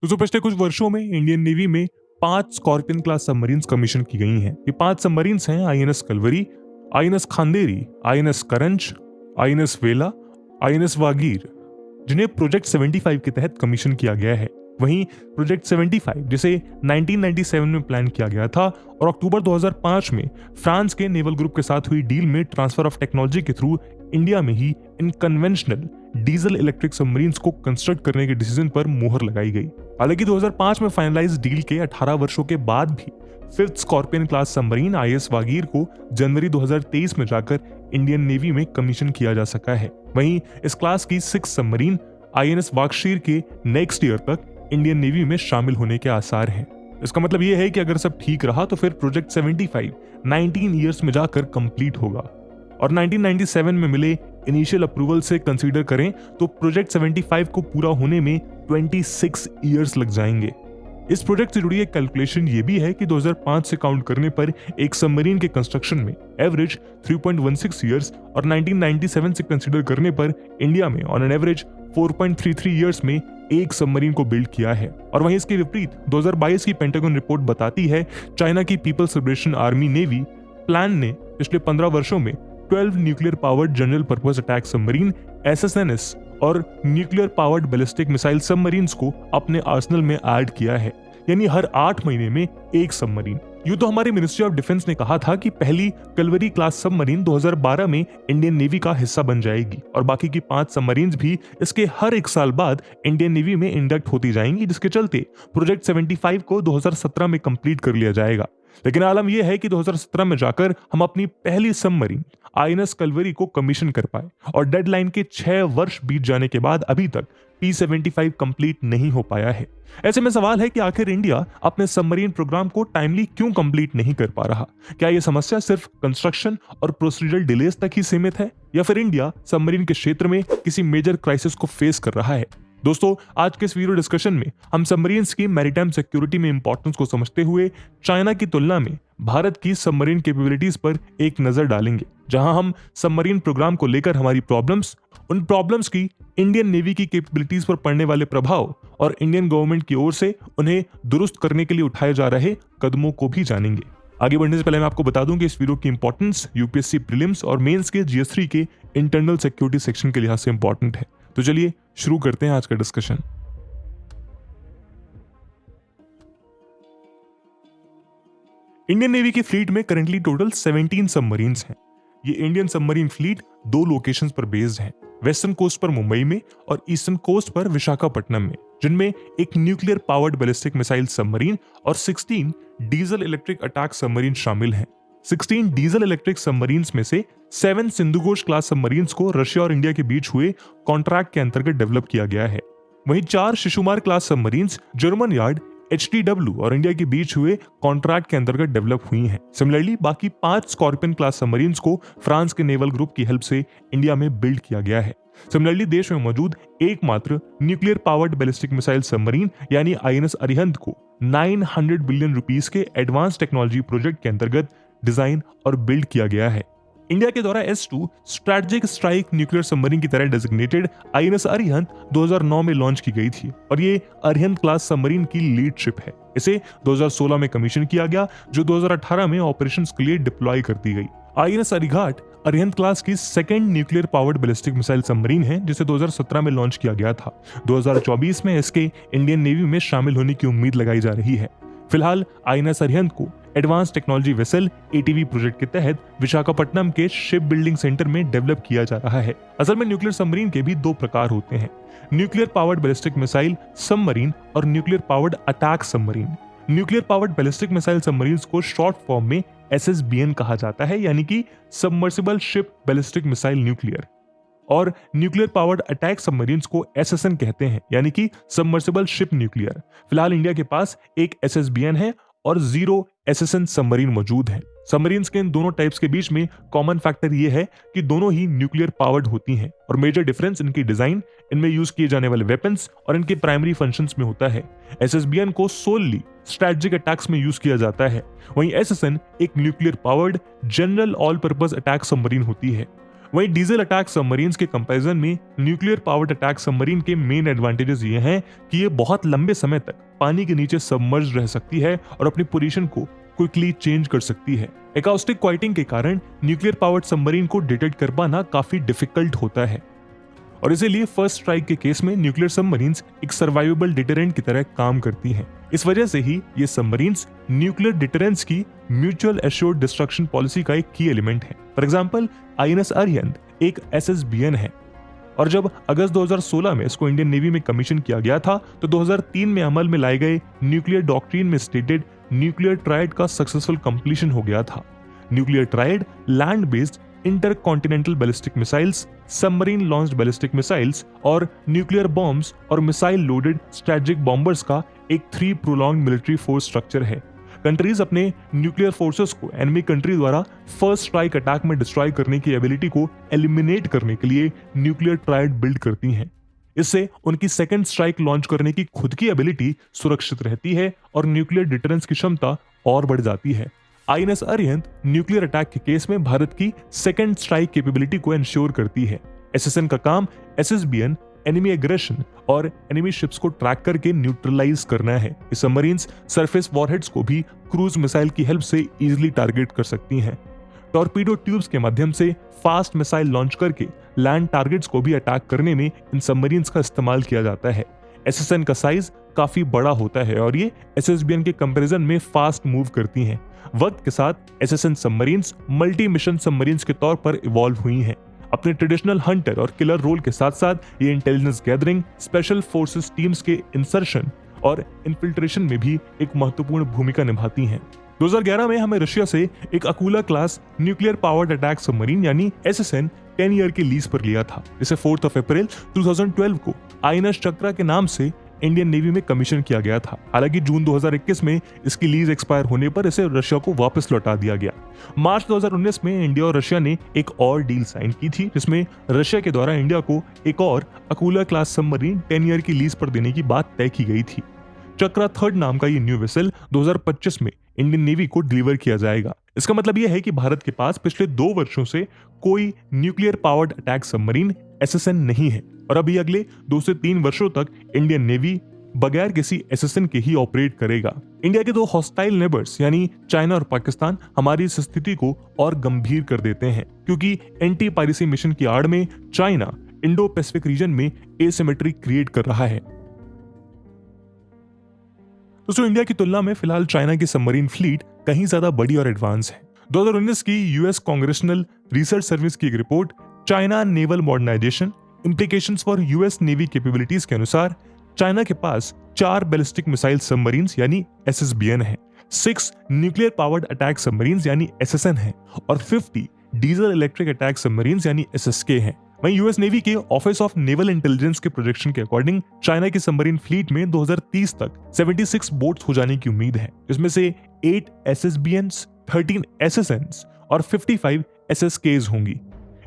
तो पिछले कुछ वर्षों में इंडियन नेवी में 5 स्कॉर्पियन क्लास सबमरीन्स कमीशन की गई हैं। ये 5 सबमरीन्स हैं INS Kalvari, INS Khanderi, INS Karanj, INS Vela, INS Vagir, जिन्हें प्रोजेक्ट 75 के तहत कमीशन किया गया है। वहीं प्रोजेक्ट 75 जिसे 1997 में प्लान किया गया था और अक्टूबर 2005 में फ्रांस के नेवल ग्रुप के साथ हुई डील में ट्रांसफर ऑफ टेक्नोलॉजी के थ्रू इंडिया में ही इन कन्वेंशनल डीजल इलेक्ट्रिक सबमरीन्स को कंस्ट्रक्ट करने के डिसीजन पर मुहर लगाई गई। हालांकि 2005 में फाइनलाइज डील के 18 वर्षों के बाद भी 5th scorpion class submarine IS Vagir को जनवरी 2023 में जाकर इंडियन नेवी में कमीशन किया जा सका है। वहीं इस क्लास की 6 सबमरीन आईएनएस वागशीर के नेक्स्ट ईयर तक इंडियन नेवी में शामिल होने के आसार हैं। इसका मतलब यह है कि अगर सब ठीक रहा तो फिर प्रोजेक्ट 75 19 ईयर्स में जाकर कंप्लीट होगा और 1997 में मिले इनिशियल अप्रूवल से कंसीडर करें तो प्रोजेक्ट 75 को पूरा होने में 26 ईयर्स लग जाएंगे। इस प्रोजेक्ट से जुड़ी एक कैलकुलेशन ये भी है कि 2005 से काउंट करने पर एक सबमरीन के कंस्ट्रक्शन में एवरेज 3.16 ईयर्स और 1997 से कंसीडर करने पर इंडिया में ऑन एन एवरेज 4.33 ईयर्स में एक सबमरीन को बिल्ड किया है। और वहीं इसके विपरीत 2022 की पेंटागन रिपोर्ट बताती है चाइना की People's Liberation Army Navy PLAN ने पिछले 15 वर्षों में 12 nuclear powered general purpose attack submarine SSNs और nuclear powered ballistic missile submarines को अपने आर्सेनल में ऐड किया है, यानी हर 8 महीने में एक सबमरीन। यूं तो हमारी मिनिस्ट्री ऑफ डिफेंस ने कहा था कि पहली कलवरी क्लास सबमरीन 2012 में इंडियन नेवी का हिस्सा बन जाएगी और बाकी की 5 सबमरीन्स भी इसके हर 1 साल बाद इंडियन नेवी में इंडक्ट होती जाएंगी, जिसके चलते प्रोजेक्ट 75 को 2017 में कंप्लीट कर लिया जाएगा। लेकिन आलम यह है कि 2017 में जाकर हम अपनी पहली सबमरीन आईएनएस कलवरी को कमीशन कर पाए और डेडलाइन के 6 वर्ष बीत जाने के बाद अभी तक P75 कंप्लीट नहीं हो पाया है। ऐसे में सवाल है कि आखिर इंडिया अपने सबमरीन प्रोग्राम को टाइमली क्यों कंप्लीट नहीं कर पा रहा? क्या यह समस्या सिर्फ कंस्ट्रक्शन और प्रोसीजरल डिलेज तक ही सीमित है या फिर इंडिया सबमरीन के क्षेत्र में किसी मेजर क्राइसिस को फेस कर रहा है? दोस्तों, आज के इस वीडियो डिस्कशन में हम सबमरीन्स की मैरीटाइम सिक्योरिटी में इंपॉर्टेंस को समझते हुए चाइना की तुलना में भारत की सबमरीन कैपेबिलिटीज पर एक नजर डालेंगे, जहां हम सबमरीन प्रोग्राम को लेकर हमारी प्रॉब्लम्स, उन प्रॉब्लम्स की इंडियन नेवी की कैपेबिलिटीज पर पड़ने वाले प्रभाव और इंडियन गवर्नमेंट की ओर से उन्हें दुरुस्त करने के लिए उठाए जा रहे कदमों को भी जानेंगे। आगे बढ़ने से पहले मैं आपको बता दूं कि इस वीडियो की इंपॉर्टेंस यूपीएससी प्रीलिम्स और मेंस के GS3 के इंटरनल सिक्योरिटी सेक्शन के लिहाज से इंपॉर्टेंट है। तो चलिए शुरू करते हैं आज का डिस्कशन। इंडियन नेवी की फ्लीट में करंटली टोटल 17 सबमरीन्स हैं। ये इंडियन सबमरीन फ्लीट 2 लोकेशंस पर बेस्ड है, वेस्टर्न कोस्ट पर मुंबई में और ईस्टर्न कोस्ट पर विशाखापट्टनम में, जिनमें एक nuclear powered ballistic missile submarine और 16 डीजल इलेक्ट्रिक अटैक सबमरीन शामिल हैं। 16 डीजल इलेक्ट्रिक सबमरीन्स में से 7 सिंधुघोष क्लास सबमरीन्स को रशिया और इंडिया के बीच हुए कॉन्ट्रैक्ट के अंतर्गत डेवलप किया गया है। वहीं 4 Shishumar class submarines German yard HTW और इंडिया के बीच हुए कॉन्ट्रैक्ट के अंतर्गत डेवलप हुई हैं। सिमिलरली बाकी 5 स्कॉर्पियन क्लास सबमरीन्स को फ्रांस के नेवल ग्रुप की हेल्प से इंडिया में बिल्ड किया गया है। सिमिलरली देश में मौजूद एकमात्र nuclear powered ballistic missile submarine यानी आईएनएस अरिहंत को 900 बिलियन रुपीस के एडवांस टेक्नोलॉजी प्रोजेक्ट के अंतर्गत डिजाइन और बिल्ड किया गया है। इंडिया के द्वारा S2 strategic strike nuclear submarine की तरह डेजिग्नेटेड आईएनएस अरिहंत 2009 में लॉन्च की गई थी और ये अरिहंत क्लास सबमरीन की लीड शिप है। इसे 2016 में कमीशन किया गया, जो 2018 में ऑपरेशंस के लिए डिप्लॉय कर दी गई। आईएनएस अरिघाट अरिहंत क्लास की 2nd nuclear powered ballistic missile submarine है, जिसे 2017 में लॉन्च किया गया था। 2024 में इसके इंडियन नेवी में शामिल होने की उम्मीद लगाई जा रही है। फिलहाल आईएनएस अरिहंत को advance technology vessel ATV project के तहत विशाखापट्टनम के शिप बिल्डिंग सेंटर में डेवलप किया जा रहा है। असल में न्यूक्लियर सबमरीन के भी 2 प्रकार होते हैं, nuclear powered ballistic missile submarine और nuclear powered attack submarine. Nuclear powered ballistic missile submarines को शॉर्ट फॉर्म में SSBN कहा जाता है, यानी कि submersible ship ballistic missile nuclear, और न्यूक्लियर पावर्ड अटैक सबमरीन्स को SSN कहते हैं, यानी कि सबमर्सिबल शिप न्यूक्लियर। फिलहाल इंडिया के पास एक SSBN है और 0 SSN सबमरीन मौजूद है। सबमरीन्स के इन दोनों टाइप्स के बीच में कॉमन फैक्टर ये है कि दोनों ही न्यूक्लियर पावर्ड होती हैं और मेजर डिफरेंस इनकी डिजाइन, इनमें यूज किए जाने वाले वेपन्स और इनके प्राइमरी फंक्शंस में होता है। SSBN को सोलली स्ट्रेटेजिक अटैक्स में यूज किया जाता है, वहीं SSN एक nuclear powered general all purpose attack submarine होती है। वहीं डीजल अटैक सबमरीन्स के कंपैरिजन में न्यूक्लियर पावर्ड अटैक सबमरीन के मेन एडवांटेजेस ये हैं कि ये बहुत लंबे समय तक पानी के नीचे सबमर्ज रह सकती है और अपनी पोजीशन को क्विकली चेंज कर सकती है। एकाउस्टिक क्वाइटिंग के कारण न्यूक्लियर पावर्ड सबमरीन को डिटेक्ट कर पाना काफी डिफिकल्ट होता है और इसीलिए फर्स्ट स्ट्राइक के केस में न्यूक्लियर सबमरीन्स एक सर्वाइवेबल डिटरेंट की तरह काम करती हैं। इस वजह से ही ये सबमरीन्स न्यूक्लियर डिटरेंस की म्यूचुअल एश्योर्ड डिस्ट्रक्शन पॉलिसी का एक की एलिमेंट है। फॉर एग्जांपल आईएनएस अरिहंत एक एसएसबीएन है और जब अगस्त 2016 में इसको इंडियन नेवी में कमीशन किया गया था तो 2003 में अमल में लाए गए न्यूक्लियर डॉक्ट्रिन में स्टेटेड न्यूक्लियर ट्रायड का सक्सेसफुल कंप्लीशन हो गया था। Nuclear triad land based intercontinental ballistic missiles, submarine launched ballistic missiles और न्यूक्लियर बॉम्ब्स और मिसाइल लोडेड स्ट्रेटेजिक बॉम्बर्स का एक 3 प्रोलॉन्ग मिलिट्री फोर्स स्ट्रक्चर है। कंट्रीज अपने न्यूक्लियर फोर्सेस को एनिमी कंट्री द्वारा फर्स्ट स्ट्राइक अटैक में डिस्ट्रॉय करने की एबिलिटी को एलिमिनेट करने के लिए न्यूक्लियर ट्रायड बिल्ड करती हैं। इससे उनकी सेकंड स्ट्राइक लॉन्च करने की खुद की एबिलिटी सुरक्षित रहती है और न्यूक्लियर डिटरेंस की क्षमता और बढ़ जाती है। आईएनएस अरिहंत न्यूक्लियर अटैक के केस में भारत की सेकंड स्ट्राइक कैपेबिलिटी को इंश्योर करती है। एसएसएन का काम एसएसबीएन, एनिमी एग्रेशन और एनिमी शिप्स को ट्रैक करके न्यूट्रलाइज करना है। ये सबमरीन्स सरफेस वॉरहेड्स को भी क्रूज मिसाइल की हेल्प से इजीली टारगेट कर सकती हैं। टॉर्पीडो ट्यूब्स के माध्यम से फास्ट मिसाइल लॉन्च करके लैंड टारगेट्स को भी अटैक करने में इन सबमरीन्स का इस्तेमाल किया जाता है। एसएसएन का साइज काफी बड़ा होता है और ये एसएसबीएन के कंपैरिजन में फास्ट मूव करती हैं। वक्त के साथ SSN submarines multi mission submarines के तौर पर इवॉल्व हुई हैं। अपने ट्रेडिशनल हंटर और किलर रोल के साथ साथ ये intelligence gathering, special forces teams के इंसर्शन और इन्फिल्ट्रेशन में भी एक महत्वपूर्ण भूमिका निभाती हैं। 2011 में हमें रशिया से एक Akula class nuclear powered attack submarine यानी एसएसएन 10 ईयर के लीज पर लिया था। इसे 4 अप्रैल 2012 को आईएनएस चक्रा के नाम से इंडियन नेवी में कमीशन किया गया था। हालांकि जून 2021 में इसकी लीज एक्सपायर होने पर इसे रशिया को वापस लौटा दिया गया। मार्च 2019 में इंडिया और रशिया ने एक और डील साइन की थी जिसमें रशिया के द्वारा इंडिया को एक और अकूला क्लास सबमरीन 10 ईयर की लीज पर देने की बात तय की गई थी। चक्रा थर्ड नाम का ये न्यू वेसल 2025 में इंडियन नेवी को डिलीवर किया जाएगा। इसका मतलब यह है कि भारत के पास पिछले 2 वर्षों से कोई nuclear powered attack submarine SSN नहीं है और अभी अगले 2 से 3 वर्षों तक इंडियन नेवी बगैर किसी एसएसएन के ही ऑपरेट करेगा। इंडिया के 2 हॉस्टाइल नेबर्स यानी चाइना और पाकिस्तान हमारी इस स्थिति को और गंभीर कर देते हैं क्योंकि एंटी पायरेसी मिशन की आड़ में चाइना इंडो पैसिफिक रीजन में एसिमेट्री क्रिएट कर रहा है। दोस्तों, इंडिया की तुलना में फिलहाल चाइना की सबमरीन फ्लीट कहीं ज्यादा बड़ी और एडवांस है। 2019 की यूएस कांग्रेशनल रिसर्च सर्विस की एक report China naval modernisation implications for US navy capabilities के अनुसार चाइना के पास 4 बैलिस्टिक मिसाइल सबमरीन्स यानी एसएसबीएन है, 6 न्यूक्लियर पावर्ड अटैक सबमरीन्स यानी एसएसएन है और 50 डीजल इलेक्ट्रिक अटैक सबमरीन्स यानी एसएसके हैं। वहीं यूएस नेवी के ऑफिस ऑफ नेवल इंटेलिजेंस के प्रोजेक्शन के अकॉर्डिंग चाइना की सबमरीन फ्लीट में 2030 तक 76 बोट्स हो जाने की उम्मीद है, जिसमें से 8 एसएसबीएन्स, 13 एसएसएन्स और 55 एसएसकेज होंगी।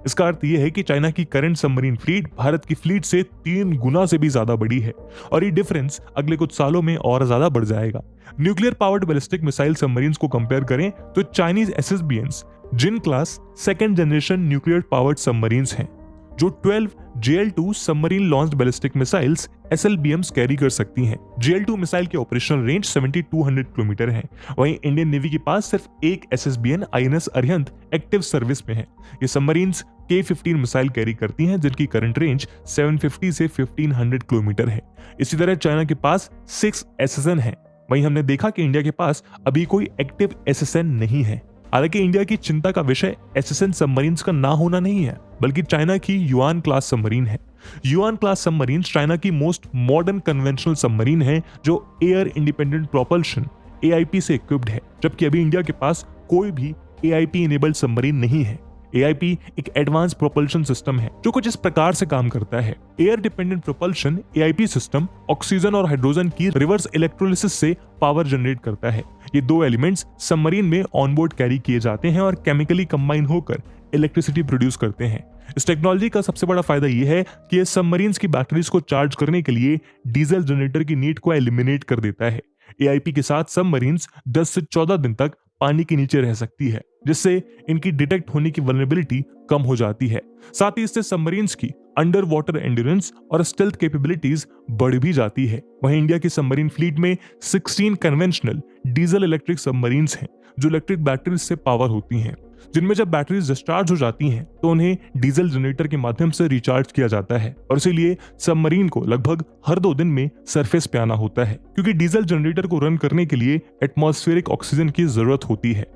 इसका अर्थ यह है कि चाइना की करंट सबमरीन फ्लीट भारत की फ्लीट से 3 गुना से भी ज्यादा बड़ी है और ये डिफरेंस अगले कुछ सालों में और ज्यादा बढ़ जाएगा। Nuclear powered ballistic missile submarines को कंपेयर करें तो Chinese SSBNs Jin class second generation nuclear powered submarines हैं जो 12 JL2 submarine launched ballistic missiles SLBMs carry कर सकती हैं। JL2 मिसाइल की ऑपरेशनल रेंज 7200 किलोमीटर है। वहीं इंडियन नेवी के पास सिर्फ एक SSBN INS Arihant active service में है। ये सबमरीन्स K-15 मिसाइल कैरी करती हैं जिनकी करंट रेंज 750 से 1500 किलोमीटर है। इसी तरह चाइना के पास 6 SSN है। वहीं हमने देखा कि इंडिया के पास अभी कोई एक्टिव SSN नहीं है। हालांकि इंडिया की चिंता का विषय एसएसएन सबमरीन्स का ना होना नहीं है, बल्कि चाइना की युआन क्लास सबमरीन है। युआन क्लास सबमरीन चाइना की मोस्ट मॉडर्न कन्वेंशनल सबमरीन है जो एयर इंडिपेंडेंट प्रोपल्शन AIP से इक्विप्ड है, जबकि अभी इंडिया के पास कोई भी AIP इनेबल्ड सबमरीन नहीं है। AIP एक एडवांस प्रोपल्शन सिस्टम है जो कुछ इस प्रकार से काम करता है। Air dependent propulsion AIP system oxygen और हाइड्रोजन की रिवर्स इलेक्ट्रोलिसिस से पावर जनरेट करता है। ये 2 एलिमेंट्स सबमरीन में ऑनबोर्ड कैरी किए जाते हैं और केमिकली कंबाइन होकर इलेक्ट्रिसिटी प्रोड्यूस करते हैं। इस टेक्नोलॉजी का सबसे बड़ा फायदा यह है कि ये सबमरीन्स की बैटरीज को चार्ज करने के लिए डीजल जनरेटर की नीड को एलिमिनेट कर देता है। AIP के साथ सबमरीन्स 10 से 14 दिन तक पानी के नीचे रह सकती है। जिससे इनकी डिटेक्ट होने की वल्नरेबिलिटी कम हो जाती है। साथ ही इससे सबमरीन्स की अंडर वाटर एंड्योरेंस और स्टेल्थ कैपेबिलिटीज बढ़ भी जाती है। वहीं इंडिया की सबमरीन फ्लीट में 16 कन्वेंशनल डीजल इलेक्ट्रिक सबमरीन्स हैं जो इलेक्ट्रिक बैटरीज से पावर होती हैं, जिनमें जब बैटरीज डिस्चार्ज हो जाती हैं तो उन्हें डीजल जनरेटर के माध्यम से रिचार्ज किया जाता है और इसीलिए सबमरीन को लगभग हर 2 दिन में सरफेस पे आना होता है, क्योंकि डीजल जनरेटर को रन करने के लिए एटमॉस्फेरिक ऑक्सीजन की जरूरत होती है।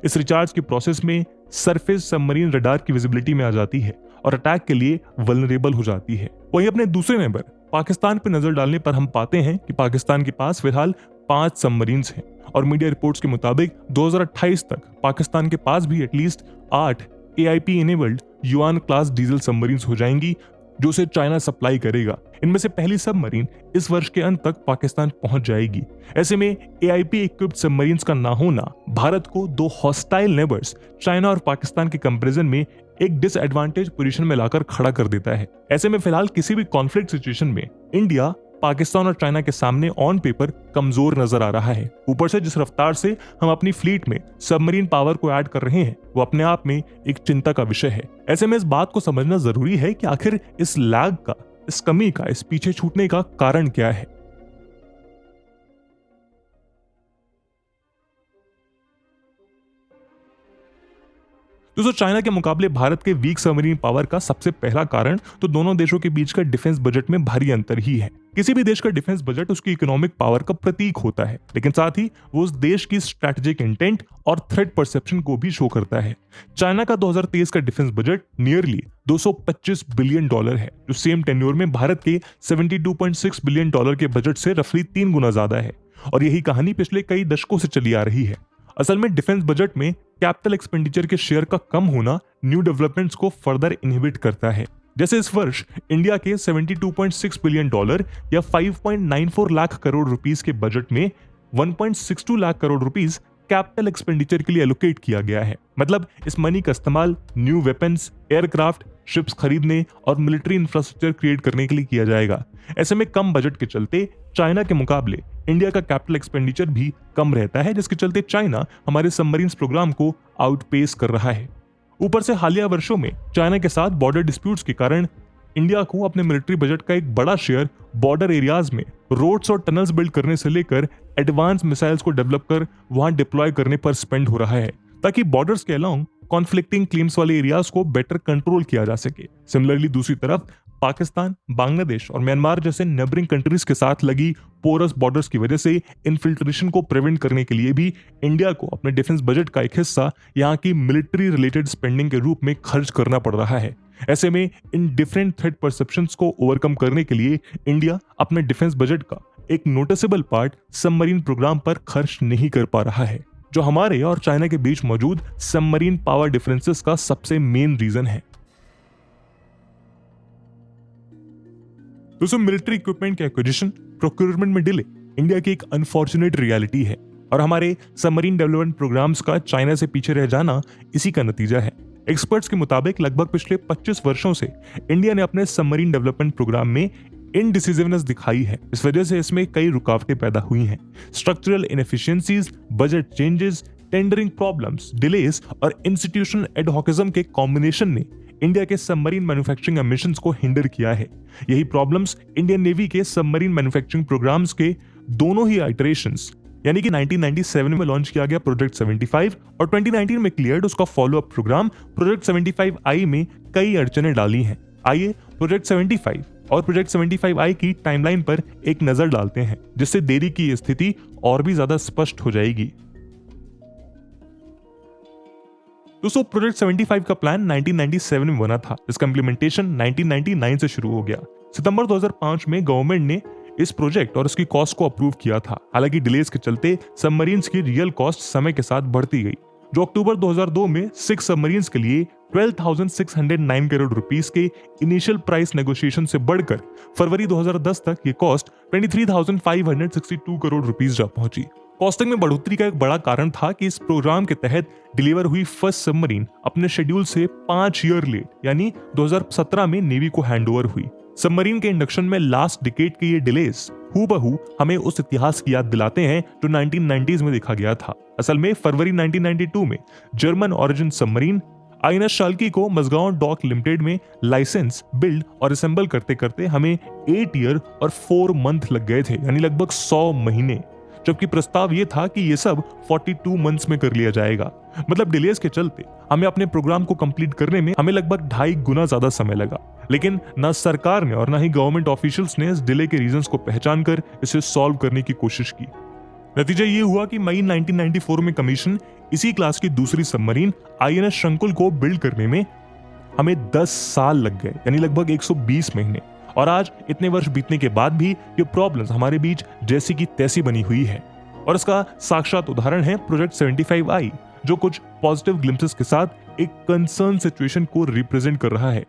इस रिचार्ज की प्रोसेस में सरफेस सबमरीन रडार की विजिबिलिटी में आ जाती है और अटैक के लिए वल्नरेबल हो जाती है। वहीं अपने दूसरे नेबर पाकिस्तान पर नजर डालने पर हम पाते हैं कि पाकिस्तान के पास फिलहाल 5 सबमरीन्स हैं और मीडिया रिपोर्ट्स के मुताबिक 2028 तक पाकिस्तान के पास भी at least 8 AIP enabled yuan class diesel submarines हो जाएंगी जो उसे चाइना सप्लाई करेगा। इनमें से पहली सबमरीन इस वर्ष के अंत तक पाकिस्तान पहुंच जाएगी। ऐसे में AIP इक्विप्ड सबमरीन्स का ना होना भारत को 2 हॉस्टाइल नेबर्स चाइना और पाकिस्तान के कंपैरिजन में एक डिसएडवांटेज पोजीशन में लाकर खड़ा कर देता है। ऐसे में फिलहाल किसी भी कॉन्फ्लिक्ट सिचुएशन में इंडिया पाकिस्तान और चाइना के सामने ऑन पेपर कमजोर नजर आ रहा है। ऊपर से जिस रफ्तार से हम अपनी फ्लीट में सबमरीन पावर को ऐड कर रहे हैं वो अपने आप में एक चिंता का विषय है। ऐसे में इस बात को समझना जरूरी है कि आखिर इस लैग का, इस कमी का, इस पीछे छूटने का कारण क्या है। दोस्तों, चाइना के मुकाबले भारत के वीक सबमरीन पावर का सबसे पहला कारण तो दोनों देशों के बीच का डिफेंस बजट में भारी अंतर ही है। किसी भी देश का डिफेंस बजट उसकी इकोनॉमिक पावर का प्रतीक होता है, लेकिन साथ ही वो उस देश की स्ट्रैटेजिक इंटेंट और थ्रेट परसेप्शन को भी शो करता है। चाइना का 2023 का डिफेंस बजट नियरली $225 बिलियन है, जो सेम टेन्योर में भारत के $72.6 बिलियन के बजट से रफली 3 गुना ज्यादा है। और यही कहानी पिछले कई दशकों से चली आ रही है। असल में डिफेंस बजट में कैपिटल एक्सपेंडिचर के शेयर का कम होना न्यू डेवलपमेंट्स को फर्दर इनहिबिट करता है। जैसे इस वर्ष इंडिया के $72.6 बिलियन या 5.94 लाख करोड़ रुपीस के बजट में 1.62 lakh crore rupees capital expenditure के लिए एलोकेट किया गया है। मतलब इस मनी का इस्तेमाल न्यू वेपन्स, एयरक्राफ्ट, शिप्स खरीदने और मिलिट्री इंफ्रास्ट्रक्चर क्रिएट करने के लिए किया जाएगा। ऐसे में कम बजट के चलते चाइना के मुकाबले इंडिया का कैपिटल एक्सपेंडिचर भी कम रहता है, जिसके चलते चाइना हमारे सबमरीन्स प्रोग्राम को आउटपेस कर रहा है। ऊपर से हालिया वर्षों में चाइना के साथ बॉर्डर डिस्प्यूट्स के कारण इंडिया को अपने मिलिट्री बजट का एक बड़ा शेयर बॉर्डर एरियाज में रोड्स और टनल्स बिल्ड करने से लेकर एडवांस मिसाइल्स को डेवलप कर वहां डिप्लॉय करने पर स्पेंड हो रहा है, ताकि बॉर्डर्स के अलोंग कॉन्फ्लिक्टिंग क्लेम्स वाले एरियाज को बेटर कंट्रोल किया जा सके। सिमिलरली दूसरी तरफ पाकिस्तान, बांग्लादेश और म्यांमार जैसे नेबरिंग कंट्रीज के साथ लगी पोरस बॉर्डर्स की वजह से इन्फिल्ट्रेशन को प्रिवेंट करने के लिए भी इंडिया को अपने डिफेंस बजट का एक हिस्सा यहाँ की मिलिट्री रिलेटेड स्पेंडिंग के रूप में खर्च करना पड़ रहा है। ऐसे में इन डिफरेंट थ्रेट परसेप्शंस को ओवरकम करने के लिए इंडिया अपने डिफेंस बजट का एक नोटिसेबल पार्ट सबमरीन प्रोग्राम पर खर्च नहीं कर पा रहा है, जो हमारे और चाइना के बीच मौजूद सबमरीन पावर डिफरेंसेस का सबसे मेन रीजन है। दोस्तों, मिलिट्री इक्विपमेंट के एक्विजिशन, प्रोक्योरमेंट में डिले इंडिया की एक अनफॉर्चुनेट रियलिटी है और हमारे सबमरीन डेवलपमेंट प्रोग्राम्स का चाइना से पीछे रह जाना इसी का नतीजा है। एक्सपर्ट्स के मुताबिक लगभग पिछले 25 वर्षों से इंडिया ने अपने सबमरीन डेवलपमेंट प्रोग्राम में इनडिसिसिवनेस दिखाई है। इस वजह से इसमें कई रुकावटें पैदा हुई हैं। Structural inefficiencies, budget changes, tendering problems, delays और इंस्टीट्यूशनल एडहॉकिज्म के कॉम्बिनेशन ने इंडिया के सबमरीन मैन्युफैक्चरिंग एमिशंस को हिंडर किया है। यही प्रॉब्लम्स इंडियन नेवी के सबमरीन मैन्युफैक्चरिंग प्रोग्राम्स के दोनों ही आइटरेशंस, यानी कि 1997 में लॉन्च किया गया प्रोजेक्ट 75 और 2019 में क्लियर्ड उसका follow up programme project 75I में कई अड़चनें डाली हैं। आइए प्रोजेक्ट 75 और प्रोजेक्ट 75I की टाइमलाइन पर एक नजर डालते हैं, जिससे देरी की स्थिति और भी ज्यादा स्पष्ट हो जाएगी। दोस्तों, प्रोजेक्ट 75 का प्लान 1997 में बना था, जिसका इंप्लीमेंटेशन 1999 से शुरू हो गया। सितंबर 2005 में गवर्नमेंट ने इस प्रोजेक्ट और इसकी कॉस्ट को अप्रूव किया था। हालांकि डिलेस के चलते सबमरीन्स की रियल कॉस्ट समय के साथ बढ़ती गई, जो अक्टूबर 2002 में 6 सबमरीन्स के लिए 12,609 करोड़ रुपीस के इनिशियल प्राइस नेगोशिएशन से बढ़कर फरवरी 2010 तक ये कॉस्ट 23,562 करोड़ रुपीस जा पहुंची। कॉस्टिंग में बढ़ोतरी का एक बड़ा कारण था कि इस प्रोग्राम के तहत डिलीवर हुई फर्स्ट सबमरीन अपने शेड्यूल से 5 ईयर लेट, यानी 2017 में नेवी को हैंडओवर हुई। सबमरीन के इंडक्शन में लास्ट डिकेड के ये डिलेस हूबहू हमें उस इतिहास की याद दिलाते हैं जो 1990s में देखा गया था। असल में फरवरी 1992 में German origin submarine INS Shalki को मजगांव डॉक लिमिटेड में लाइसेंस, बिल्ड और असेंबल करते करते हमें 8 ईयर और 4 मंथ लग गए थे, यानी लगभग 100 महीने, जबकि प्रस्ताव ये था कि ये सब 42 मंथ्स में कर लिया जाएगा। मतलब डिलेस के चलते हमें अपने प्रोग्राम को कंप्लीट करने में हमें लगभग 2.5 गुना ज्यादा समय लगा। लेकिन ना सरकार ने और ना ही गवर्नमेंट ऑफिशियल्स ने इस डिले के रीजंस को पहचान कर इसे सॉल्व करने की कोशिश की। नतीजा ये हुआ कि मई 1994 में कमीशन इसी क्लास की दूसरी सबमरीन आईएनएस शंकुल को बिल्ड करने में हमें 10 साल लग गए, यानी लगभग 120 महीने। और आज इतने वर्ष बीतने के बाद भी ये प्रॉब्लम्स हमारे बीच जैसी की तैसी बनी हुई है। और इसका साक्षात उदाहरण है प्रोजेक्ट 75I, जो कुछ पॉजिटिव ग्लिम्पसेस के साथ एक कंसर्न सिचुएशन को रिप्रेजेंट कर रहा है।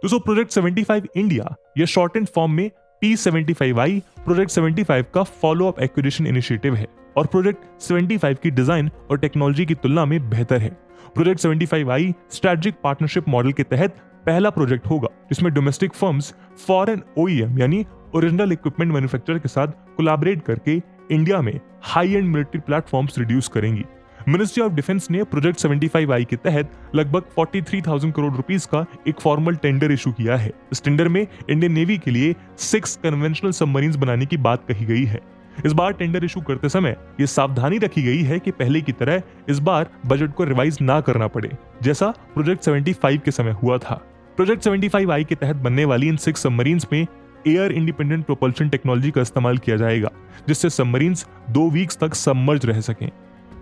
दोस्तों, प्रोजेक्ट 75 इंडिया या शॉर्ट एंड फॉर्म में P75I प्रोजेक्ट 75 का फॉलो अप एक्विजिशन इनिशिएटिव है और प्रोजेक्ट 75 की डिजाइन और टेक्नोलॉजी की तुलना में बेहतर है। Project 75I strategic partnership model के तहत पहला प्रोजेक्ट होगा जिसमें डोमेस्टिक फर्म्स फॉरेन OEM यानी ओरिजिनल इक्विपमेंट मैन्युफैक्चरर के साथ कोलैबोरेट करके इंडिया में high and military platforms reduce करेंगी। मिनिस्ट्री ऑफ डिफेंस ने प्रोजेक्ट 75I के तहत लगभग 43,000 करोड़ रुपीस का एक फॉर्मल टेंडर इशू किया है। इस टेंडर में इंडियन नेवी के लिए 6 कन्वेंशनल सबमरीन्स बनाने की बात कही गई है। इस बार टेंडर इशू करते समय ये सावधानी रखी गई है कि पहले की तरह इस बार बजट को रिवाइज ना करना पड़े, जैसा प्रोजेक्ट 75 के समय हुआ था। प्रोजेक्ट 75I के तहत बनने वाली इन 6 सबमरीन्स में एयर इंडिपेंडेंट प्रोपल्शन टेक्नोलॉजी का इस्तेमाल किया जाएगा, जिससे सबमरीन्स 2 वीक्स तक सबमर्ज रह सकें।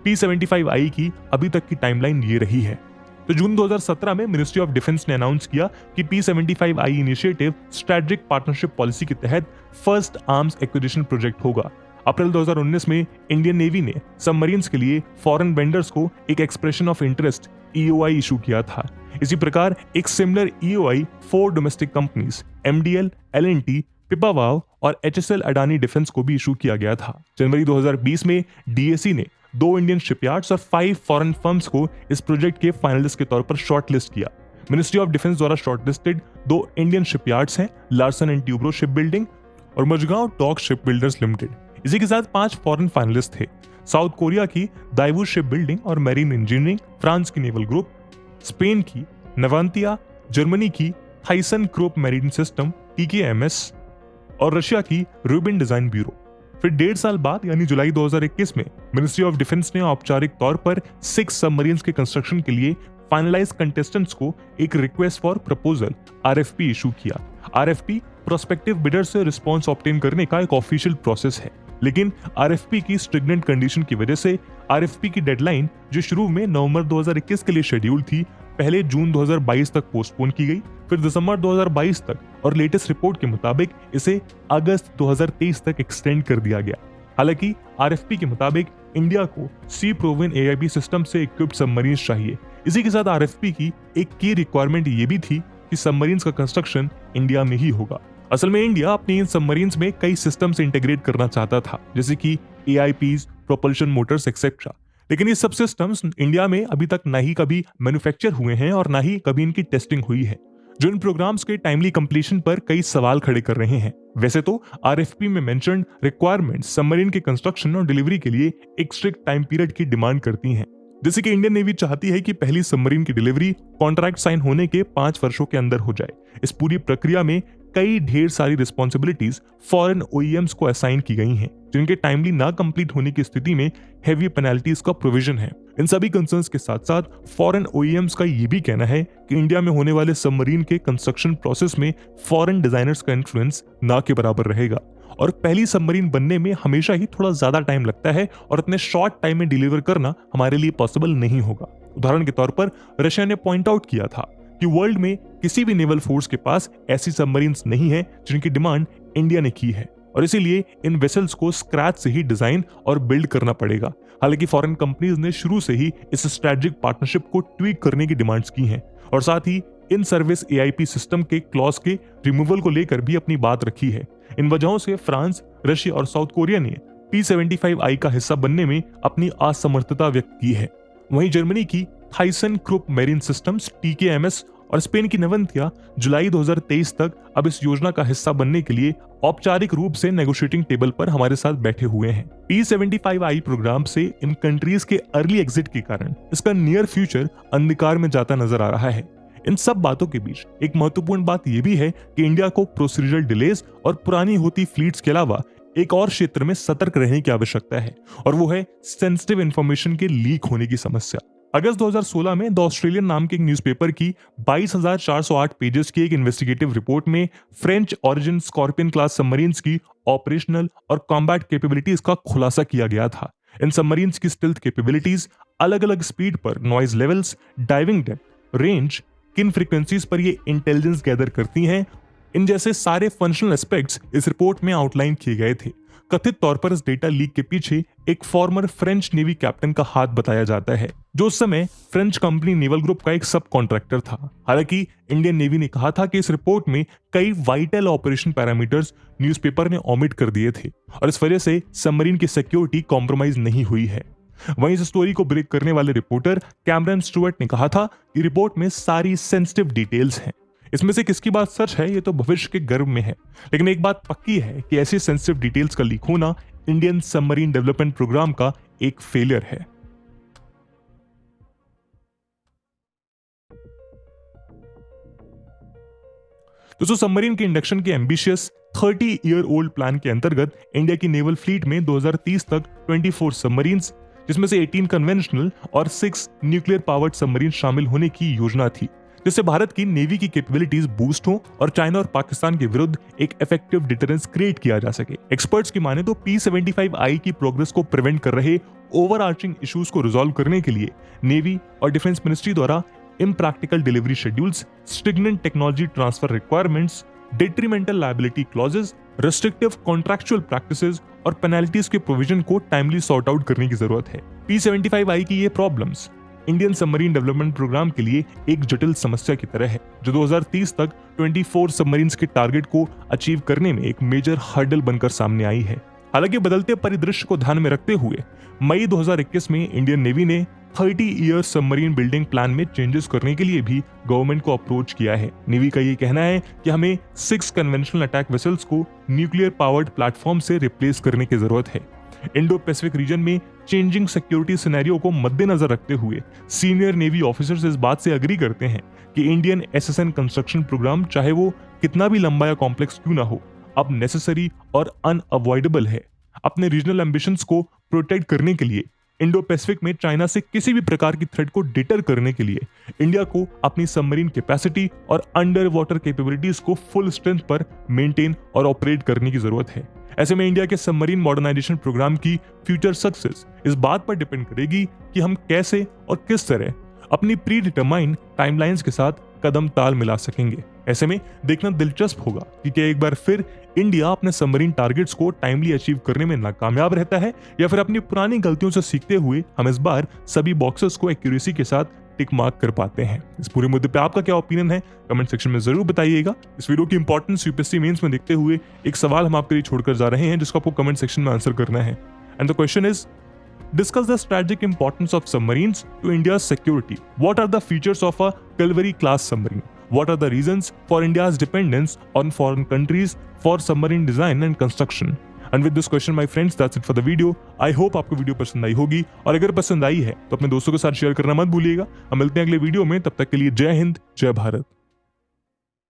P75I की अभी तक की टाइमलाइन ये रही है। तो जून 2017 में मिनिस्ट्री ऑफ डिफेंस ने अनाउंस किया कि P75I initiative strategic partnership policy के तहत फर्स्ट आर्म्स एक्विजिशन प्रोजेक्ट होगा। अप्रैल 2019 में इंडियन नेवी ने सबमरीन्स के लिए फॉरेन वेंडर्स को एक expression of interest EOI issue किया था। इसी प्रकार एक similar EOI 4 domestic companies MDL, L&T, Pipavav और HSL अडानी डिफेंस को भी इशू किया गया था। जनवरी 2020 में DAC ने 2 इंडियन शिपयार्ड्स और 5 फॉरेन फर्म्स को इस प्रोजेक्ट के फाइनलिस्ट के तौर पर शॉर्टलिस्ट किया। मिनिस्ट्री ऑफ डिफेंस द्वारा शॉर्टलिस्टेड 2 इंडियन शिपयार्ड्स हैं, Larsen and Toubro ship building और Mazagon dock ship builders limited. इसी के साथ 5 फॉरेन फाइनलिस्ट थे, साउथ कोरिया की दाइवू शिप बिल्डिंग और मैरीन इंजीनियरिंग, फ्रांस की नेवल ग्रुप, स्पेन की नवांतिया, जर्मनी की Thyssen Krupp marine system TKMS और रशिया की रूबिन डिजाइन ब्यूरो। फिर 1.5 साल बाद यानी जुलाई 2021 में मिनिस्ट्री ऑफ डिफेंस ने औपचारिक तौर पर 6 सबमरीन्स के कंस्ट्रक्शन के लिए फाइनलाइज कंटेस्टेंट्स को एक request for proposal RFP issue किया। RFP प्रोस्पेक्टिव बिडर से रिस्पॉन्स ऑब्टेन करने का एक ऑफिशियल प्रोसेस है, लेकिन RFP की स्ट्रिगनेंट कंडीशन की वजह से RFP की डेडलाइन जो शुरू में नवंबर 2021 के लिए शेड्यूल थी, पहले जून 2022 तक पोस्टपोन की गई, फिर दिसंबर 2022 तक और लेटेस्ट रिपोर्ट के मुताबिक इसे अगस्त 2023 तक एक्सटेंड कर दिया गया। हालांकि RFP के मुताबिक इंडिया को सी प्रोवन AIP सिस्टम से इक्विप्ड सबमरीन्स चाहिए। इसी के साथ RFP की एक की रिक्वायरमेंट ये भी थी कि सबमरीन्स का कंस्ट्रक्शन इंडिया में ही होगा। असल में इंडिया अपनी इन सबमरीन्स में कई सिस्टम से इंटीग्रेट करना चाहता था, जैसे कि AIPs, प्रोपल्शन मोटर्स एक्सेट्रा, लेकिन ये सब सिस्टम्स इंडिया में अभी तक ना ही कभी मैन्युफैक्चर हुए हैं और ना ही कभी इनकी टेस्टिंग हुई है, जो इन प्रोग्राम्स के टाइमली कंप्लीशन पर कई सवाल खड़े कर रहे हैं। वैसे तो RFP में मेंशन्ड रिक्वायरमेंट्स सबमरीन के कंस्ट्रक्शन और डिलीवरी के लिए एक स्ट्रिक्ट टाइम पीरियड की डिमांड करती हैं, जैसे कि इंडियन नेवी चाहती है कि पहली सबमरीन की डिलीवरी कॉन्ट्रैक्ट साइन होने के 5 वर्षों के अंदर हो जाए। इस पूरी प्रक्रिया में कई ढेर सारी रिस्पॉन्सिबिलिटीज फॉरेन OEMs को असाइन की गई हैं, जिनके टाइमली ना कंप्लीट होने की स्थिति में हेवी पेनल्टीज का प्रोविजन है। इन सभी कंसर्न्स के साथ साथ फॉरेन OEMs का ये भी कहना है कि इंडिया में होने वाले सबमरीन के कंस्ट्रक्शन प्रोसेस में फॉरेन डिजाइनर्स का इन्फ्लुएंस ना के बराबर रहेगा और पहली सबमरीन बनने में हमेशा ही थोड़ा ज्यादा टाइम लगता है और इतने शॉर्ट टाइम में डिलीवर करना हमारे लिए पॉसिबल नहीं होगा। उदाहरण के तौर पर रशिया ने पॉइंट आउट किया था कि वर्ल्ड में किसी भी नेवल फोर्स के पास ऐसी सबमरीन्स नहीं है जिनकी डिमांड इंडिया ने की है और इसीलिए इन वेसल्स को स्क्रैच से ही डिजाइन और बिल्ड करना पड़ेगा। हालांकि फॉरेन कंपनीज ने शुरू से ही इस स्ट्रेटेजिक पार्टनरशिप को ट्वीक करने की डिमांड्स की हैं और साथ ही इन सर्विस AIP सिस्टम के क्लॉज के रिमूवल को लेकर भी अपनी बात रखी है। इन वजहों से फ्रांस, रशिया और साउथ कोरिया ने P75I का हिस्सा बनने में अपनी असमर्थता व्यक्त की है। वहीं जर्मनी की थाइसन क्रुप मैरीन सिस्टम्स TKMS और स्पेन की नवंतिया जुलाई 2023 तक अब इस योजना का हिस्सा बनने के लिए औपचारिक रूप से नेगोशिएटिंग टेबल पर हमारे साथ बैठे हुए हैं। P75I प्रोग्राम से इन कंट्रीज के अर्ली एग्जिट के कारण इसका नियर फ्यूचर अंधकार में जाता नजर आ रहा है। इन सब बातों के बीच एक महत्वपूर्ण बात यह भी है कि इंडिया को प्रोसीजरल डिलेज और पुरानी होती फ्लीट्स के अलावा एक और क्षेत्र में सतर्क रहने की आवश्यकता है, और वो है सेंसिटिव इंफॉर्मेशन के लीक होने की समस्या। अगस्त 2016 में द ऑस्ट्रेलियन नाम के एक न्यूज़पेपर की 22,408 पेजेस की एक इन्वेस्टिगेटिव रिपोर्ट में French origin scorpion class submarines की ऑपरेशनल और कॉम्बैट कैपेबिलिटीज का खुलासा किया गया था। इन सबमरीन्स की स्टिल्थ कैपेबिलिटीज अलग अलग स्पीड पर noise levels, diving depth, range, किन फ्रीक्वेंसीज पर ये इंटेलिजेंस गैदर करती हैं, इन जैसे सारे फंक्शनल एस्पेक्ट्स इस रिपोर्ट में आउटलाइन किए गए थे। कथित तौर पर इस डेटा लीक के पीछे एक फॉर्मर फ्रेंच नेवी कैप्टन का हाथ बताया जाता है, जो उस समय फ्रेंच कंपनी नेवल ग्रुप का एक सब कॉन्ट्रैक्टर था। हालांकि इंडियन नेवी ने कहा था कि इस रिपोर्ट में कई वाइटल ऑपरेशन पैरामीटर्स न्यूज़पेपर ने ओमिट कर दिए थे और इस वजह से सबमरीन की सिक्योरिटी कॉम्प्रोमाइज नहीं हुई है। वहीं इस स्टोरी को ब्रेक करने वाले रिपोर्टर कैमरन स्टुअर्ट ने कहा था कि रिपोर्ट में सारी सेंसिटिव डिटेल्स हैं। इसमें से किसकी बात सच है ये तो भविष्य के गर्भ में है, लेकिन एक बात पक्की है कि ऐसी सेंसिटिव डिटेल्स का लीक होना इंडियन सबमरीन डेवलपमेंट प्रोग्राम का एक फेलियर है। दोस्तों, सबमरीन के इंडक्शन के एम्बिशियस 30 ईयर ओल्ड प्लान के अंतर्गत इंडिया की नेवल फ्लीट में 2030 तक 24 सबमरीन्स, जिसमें से 18 कन्वेंशनल और 6 न्यूक्लियर पावर्ड सबमरीन शामिल होने की योजना थी, जिससे भारत की नेवी की कैपेबिलिटीज बूस्ट हो और चाइना और पाकिस्तान के विरुद्ध एक इफेक्टिव डिटरेंस क्रिएट किया जा सके। एक्सपर्ट्स की माने तो P75I की प्रोग्रेस को प्रिवेंट कर रहे ओवरआर्चिंग इश्यूज को रिजॉल्व करने के लिए नेवी और डिफेंस मिनिस्ट्री द्वारा impractical delivery schedules, stringent technology transfer requirements, detrimental liability clauses, restrictive contractual practices और पेनल्टीज के प्रोविजन को टाइमली सॉर्ट आउट करने की जरूरत है। P75I की ये problems Indian submarine development programme के लिए एक जटिल समस्या की तरह है, जो 2030 तक 24 सबमरीन्स के टारगेट को अचीव करने में एक मेजर हर्डल बनकर सामने आई है। हालांकि बदलते परिदृश्य को ध्यान में रखते हुए मई 2021 में इंडियन नेवी ने 30 ईयर सबमरीन बिल्डिंग प्लान में चेंजेस करने के लिए भी गवर्नमेंट को अप्रोच किया है। नेवी का ये कहना है कि हमें 6 कन्वेंशनल अटैक वेसल्स को न्यूक्लियर पावर्ड प्लेटफॉर्म से रिप्लेस करने की जरूरत है। इंडो पैसिफिक रीजन में चेंजिंग सिक्योरिटी सिनेरियो को मद्देनजर रखते हुए सीनियर नेवी ऑफिसर्स इस बात से अग्री करते हैं कि इंडियन SSN कंस्ट्रक्शन प्रोग्राम, चाहे वो कितना भी लंबा या कॉम्प्लेक्स क्यों ना हो, अब नेसेसरी और अनअवॉइडेबल है। अपने रीजनल एम्बिशंस को प्रोटेक्ट करने के लिए इंडो पैसिफिक में चाइना से किसी भी प्रकार की थ्रेट को डिटर करने के लिए इंडिया को अपनी सबमरीन कैपेसिटी और अंडर वाटर कैपेबिलिटीज को फुल स्ट्रेंथ पर मेंटेन और ऑपरेट करने की जरूरत है। ऐसे में इंडिया के सबमरीन मॉडर्नाइजेशन प्रोग्राम की फ्यूचर सक्सेस इस बात पर डिपेंड करेगी कि हम कैसे और किस तरह अपनी प्री डिटरमाइंड टाइमलाइंस के साथ कदम ताल मिला सकेंगे। ऐसे में देखना दिलचस्प होगा कि क्या एक बार फिर इंडिया अपने सबमरीन टारगेट्स को टाइमली अचीव करने में नाकामयाब रहता है, या फिर अपनी पुरानी गलतियों से सीखते हुए हम इस बार सभी बॉक्सेस को एक्यूरेसी के साथ टिक मार्क कर पाते हैं। इस पूरे मुद्दे पे आपका क्या ओपिनियन है, कमेंट सेक्शन में जरूर बताइएगा। इस वीडियो की इंपॉर्टेंस यूपीएससी मेंस में देखते हुए एक सवाल हम आपके लिए छोड़कर जा रहे हैं, जिसको आपको कमेंट सेक्शन में आंसर करना है। And the question is, discuss the strategic importance of submarines to India's security. What are the features of a Kalvari class submarine? What are the reasons for India's dependence on foreign countries for submarine design and construction? And with this question, my friends, that's it for the video. I hope आपको video पसंद आई होगी, और अगर पसंद आई है तो अपने दोस्तों के साथ शेयर करना मत भूलिएगा। हम मिलते हैं अगले वीडियो में, तब तक के लिए जय हिंद, जय भारत।